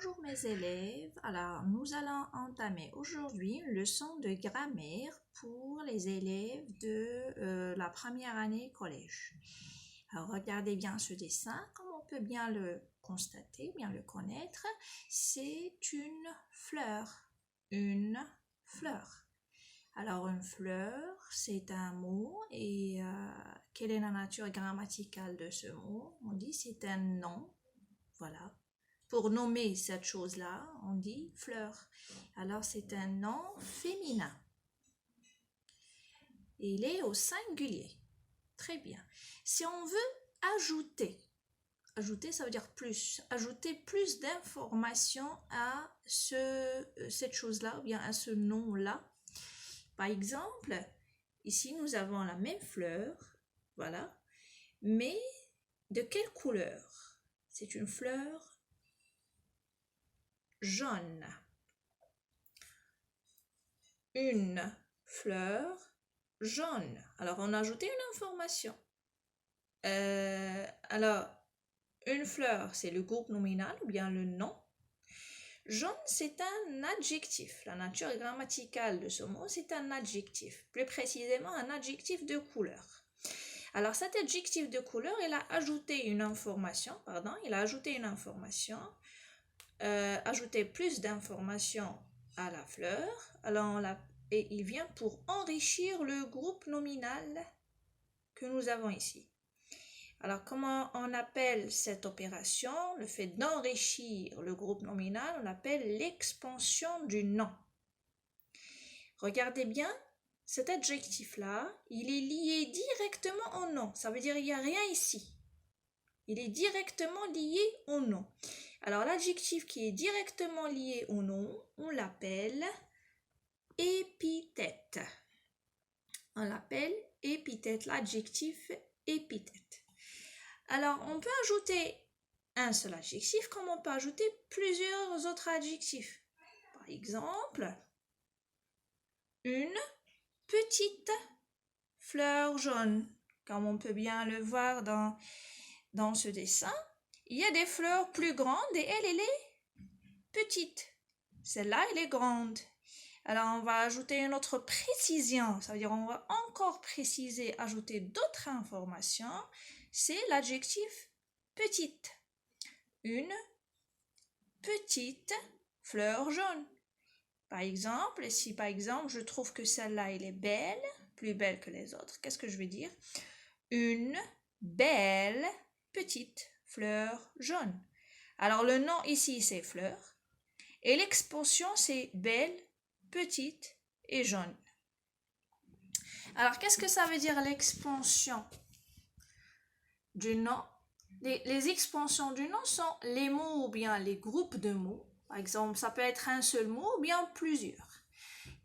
Bonjour mes élèves, alors nous allons entamer aujourd'hui une leçon de grammaire pour les élèves de la première année collège. Alors regardez bien ce dessin, comme on peut bien le constater, bien le connaître, c'est une fleur, une fleur. Alors une fleur, c'est un mot et quelle est la nature grammaticale de ce mot? On dit c'est un nom, voilà. Pour nommer cette chose-là, on dit fleur. Alors, c'est un nom féminin. Il est au singulier. Très bien. Si on veut ajouter, ça veut dire plus, ajouter plus d'informations à cette chose-là, ou bien à ce nom-là. Par exemple, ici, nous avons la même fleur, voilà, mais de quelle couleur? C'est une fleur jaune. Une fleur jaune. Alors, on a ajouté une information. Alors, une fleur, c'est le groupe nominal ou bien le nom. Jaune, c'est un adjectif. La nature grammaticale de ce mot, c'est un adjectif. Plus précisément, un adjectif de couleur. Alors, cet adjectif de couleur, il a ajouté une information, ajouté plus d'informations à la fleur. Alors, et il vient pour enrichir le groupe nominal que nous avons ici. Alors, comment on appelle cette opération? Le fait d'enrichir le groupe nominal, on l'appelle l'expansion du nom. Regardez bien, cet adjectif-là, il est lié directement au nom. Ça veut dire qu'il n'y a rien ici. Il est directement lié au nom. Alors, l'adjectif qui est directement lié au nom, on l'appelle épithète. On l'appelle épithète, l'adjectif épithète. Alors, on peut ajouter un seul adjectif comme on peut ajouter plusieurs autres adjectifs. Par exemple, une petite fleur jaune. Comme on peut bien le voir dans ce dessin, il y a des fleurs plus grandes et elle est petite. Celle-là, elle est grande. Alors, on va ajouter une autre précision. Ça veut dire on va encore préciser, ajouter d'autres informations. C'est l'adjectif petite. Une petite fleur jaune. Par exemple, si par exemple, je trouve que celle-là, elle est belle, plus belle que les autres, qu'est-ce que je vais dire? Une belle petite fleur jaune. Alors, le nom ici, c'est fleur. Et l'expansion, c'est belle, petite et jaune. Alors, qu'est-ce que ça veut dire l'expansion du nom? Les expansions du nom sont les mots ou bien les groupes de mots. Par exemple, ça peut être un seul mot ou bien plusieurs.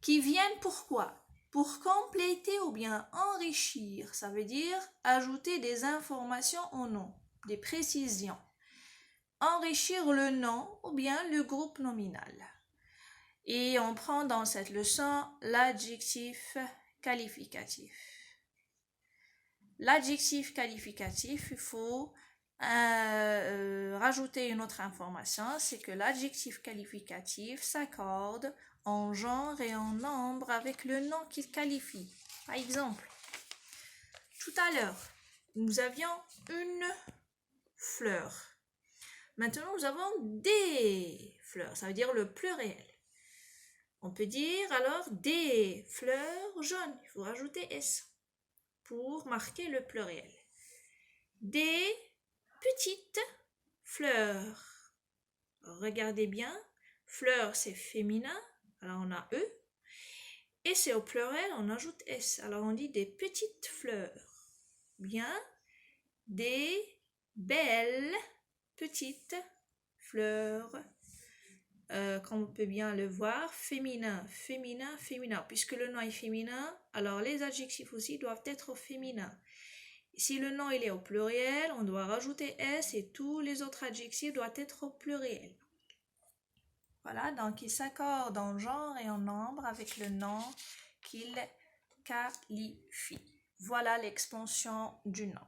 Qui viennent pourquoi? Pour compléter ou bien enrichir. Ça veut dire ajouter des informations au nom, des précisions. Enrichir le nom ou bien le groupe nominal. Et on prend dans cette leçon l'adjectif qualificatif. L'adjectif qualificatif, il faut rajouter une autre information, c'est que l'adjectif qualificatif s'accorde en genre et en nombre avec le nom qu'il qualifie. Par exemple, tout à l'heure, nous avions une fleur. Maintenant, nous avons des fleurs, ça veut dire le pluriel. On peut dire alors des fleurs jaunes. Il faut rajouter S pour marquer le pluriel. Des petites fleurs. Alors, regardez bien. Fleurs, c'est féminin. Alors, on a E. Et c'est au pluriel, on ajoute S. Alors, on dit des petites fleurs. Bien. Des belles petites fleurs. Comme on peut bien le voir, féminin, féminin, féminin. Puisque le nom est féminin, alors les adjectifs aussi doivent être au féminin. Si le nom il est au pluriel, on doit rajouter S et tous les autres adjectifs doivent être au pluriel. Voilà, donc il s'accorde en genre et en nombre avec le nom qu'il qualifie. Voilà l'expansion du nom.